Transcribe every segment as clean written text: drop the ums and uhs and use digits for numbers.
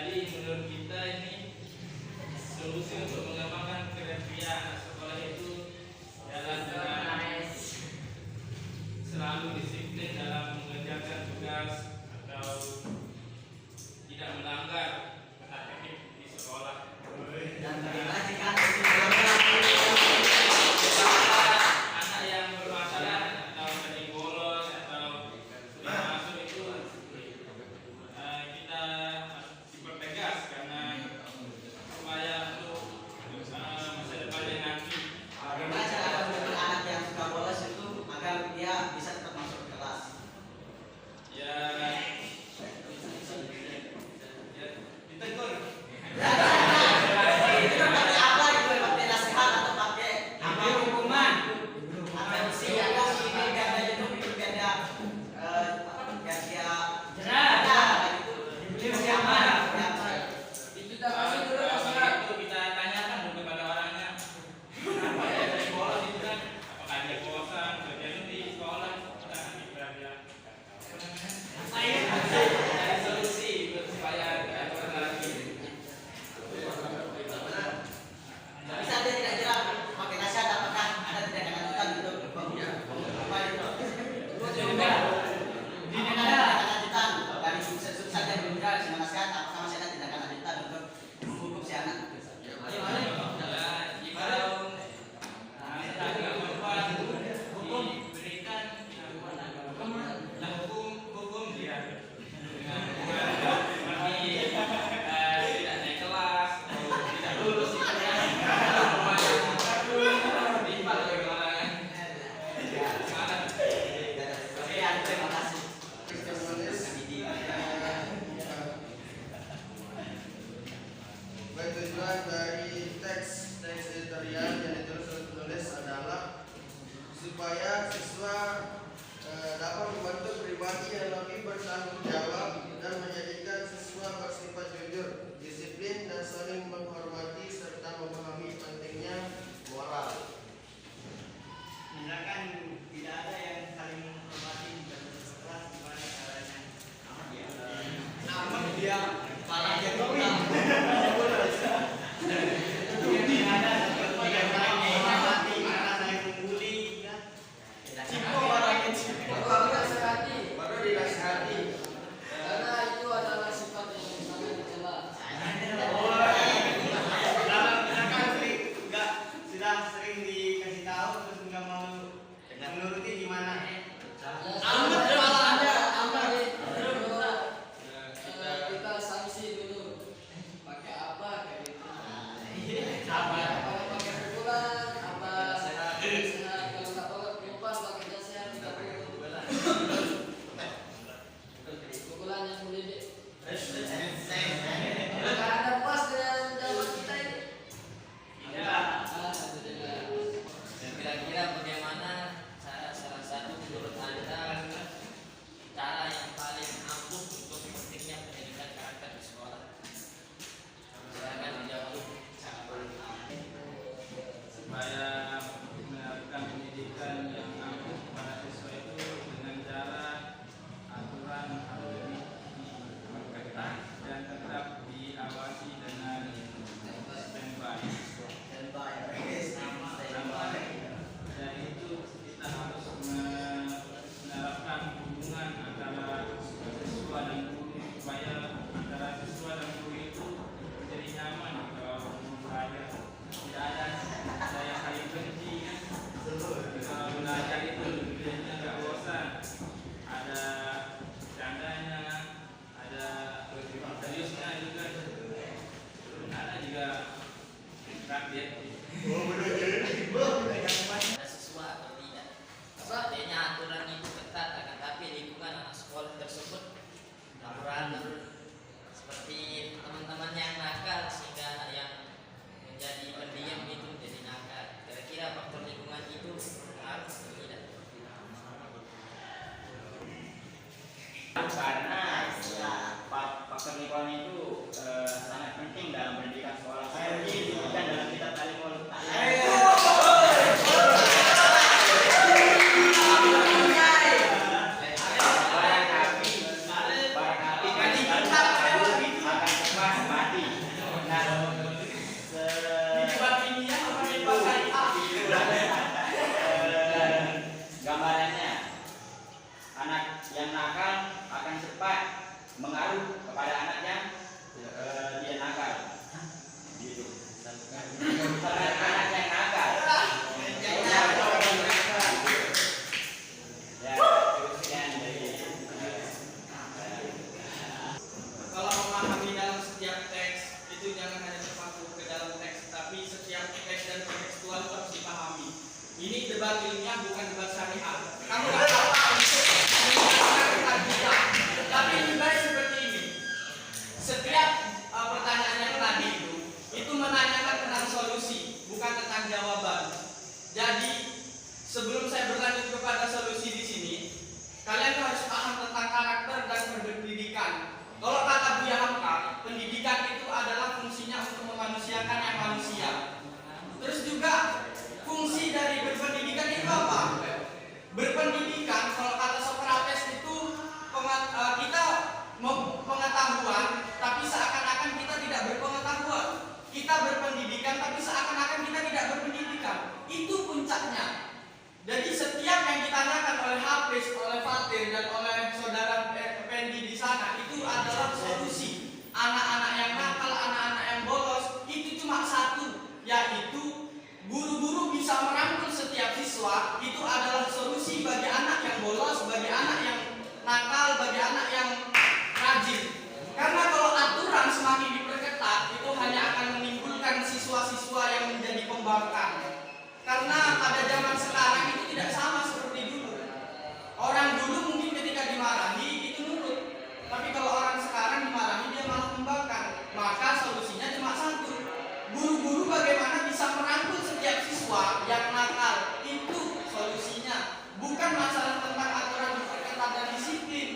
Jadi menurut kita ini solusi untuk mengembangkan kriteria anak sekolah itu jalan dengan selalu disiplin dalam mengerjakan tugas atau tidak melanggar akademik di sekolah. Dan anak yang bermasalah atau sering bolos atau sudah masuk itu kita dipertegas karena supaya untuk masa depannya nanti. Bagaimana cara menentukan anak yang suka bolos itu agar dia bisa tetap masuk ke kelas? Ya ditegur. Itu pakai apa itu? Pakai nasihat atau pakai apa? Hukuman? Atau si atau ini biar dia jenuh itu biar dia biar dia jerah gitu. Dibeli siapa? Itu tak masuk dulu nasihat. Itu kita tanyakan dulu kepada orangnya. Kenapa dia sering bolos itu kan? Apakah dia bosan kerja di sekolah? Kita dia cari solusi supaya tidak pernah lagi. Bisa dia tidak jerah pakai nasihat apakah ada tindakan lanjutan gitu? Apa itu? Juga. Apakah ada tindakan lanjutan dari sudut saja belum jerah dengan nasihat apakah masih ada tindakan lanjutan untuk menghukum si anak? Tujuan dari teks editorial yang ditulis oleh penulis adalah supaya siswa dapat membentuk pribadi yang lebih bertanggung jawab dan menjadikan siswa bersifat jujur, disiplin dan saling menghormati serta memahami pentingnya moral. Misalkan tidak ada yang saling menghormati dan berkelas gimana caranya? Namun dia malah dia kurang. Baru dinasihati. Karena itu adalah sifat yang sangat dicela. Sudah sering dikasih tahu terus nggak mau menuruti gimana? Kita sanksi dulu. Pakai apa kayak gitu? Apa? Pakai pukulan, apa? Sehat. Kalau nggak pakai pukulan, pakai nasihat, kita pakai pukulan. Pukulan yang mendidik. Apakah Anda puas dengan jawaban kita ini? Alhamdulillah. Dan kira-kira bagaimana salah satu menurut Anda cara yang paling ampuh untuk pentingnya pendidikan karakter di sekolah? Silakan dijawab. Supaya menerapkan pendidikan yang ampuh pada siswa itu dengan cara aturan harus diperketat dan tetap diawasi dengan standby. Dan itu kita harus menerapkan hubungan antara siswa dan guru supaya antara siswa dan guru itu menjadi nyaman kalau belajar. Tidak ada saya saling benci kan. Kalau belajar itu belajarnya nggak bosan. Ada candanya, ada seriusnya juga. Ada juga kaget. Ada siswa atau tidak? Seandainya aturan itu ketat, akan tapi lingkungan anak sekolah tersebut amburadul seperti teman-teman yang nakal sehingga anak yang menjadi pendiam itu menjadi nakal. Kira-kira faktor lingkungan itu berpengaruh atau tidak? Karena faktor lingkungan itu sangat penting dalam pendidikan sekolah. Saya disebutkan dalam kitab Talimul Para nabi akan memahami dalam setiap teks itu jangan hanya terpaku ke dalam teks, tapi setiap teks dan kontekstual itu harus dipahami. Ini debat ilmiah bukan debat syariah. Kamu nggak apa untuk menjelaskan kelanjutan, tapi lebih baik seperti ini. Setiap pertanyaan yang tadi itu menanyakan tentang solusi, bukan tentang jawaban. Jadi sebelum saya berlanjut kepada solusi di sini, kalian harus paham tentang karakter dan berpendidikan. Kalau kata Buya Hamka, pendidikan itu adalah fungsinya untuk memanusiakan yang manusia. Terus juga fungsi dari berpendidikan itu apa? Berpendidikan, kalau kata Socrates itu kita pengetahuan, tapi seakan-akan kita tidak berpengetahuan. Kita berpendidikan, tapi seakan-akan kita tidak berpendidikan. Itu puncaknya. Jadi setiap yang ditanyakan oleh Hafiz, oleh Fatir, dan oleh saudara Pendi di sana itu adalah solusi. Anak-anak yang nakal, anak-anak yang bolos itu cuma satu, yaitu guru-guru bisa merangkul setiap siswa. Itu adalah solusi bagi anak yang bolos, bagi anak yang nakal, bagi anak yang rajin. Karena kalau aturan semakin diperketat, itu hanya akan menimbulkan siswa-siswa yang menjadi pembangkang. Karena pada zaman sekarang itu tidak sama seperti dulu. Orang dulu mungkin ketika dimarahi itu nurut, tapi kalau orang sekarang dimarahi dia malah membangkang. Maka solusinya cuma satu. Guru-guru bagaimana bisa merangkul setiap siswa yang nakal, itu solusinya. Bukan masalah tentang aturan diperketat dan disiplin.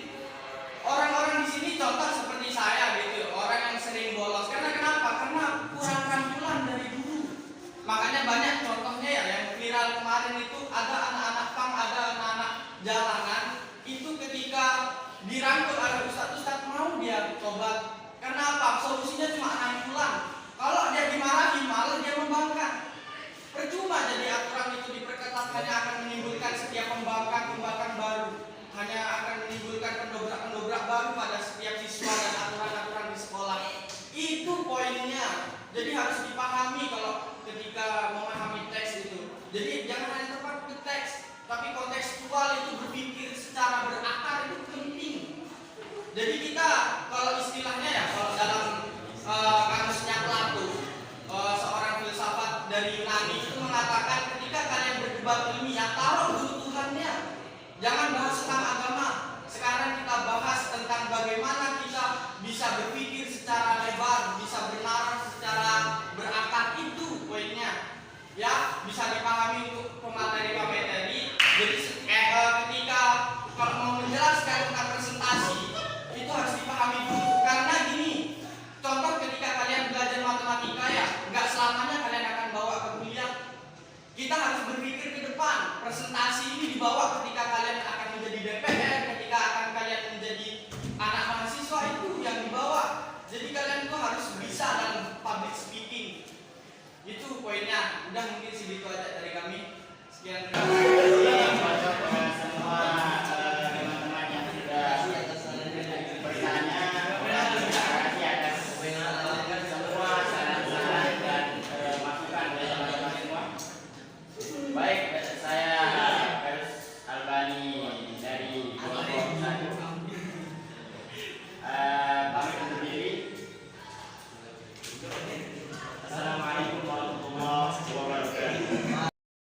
Orang-orang di sini contoh seperti saya gitu, orang yang sering bolos. Karena kenapa? Karena kurang rangkulan dari guru. Makanya banyak contohnya ya, yang viral kemarin itu ada anak-anak pang, ada anak-anak jalanan itu ketika dirangkul oleh ustadz mau dia tobat. Kenapa? Solusinya cuma rangkulan. Kalau dia dimarahi malah dia membangkang. Percuma jadi aturan itu diperketat, hanya akan menimbulkan setiap pembangkang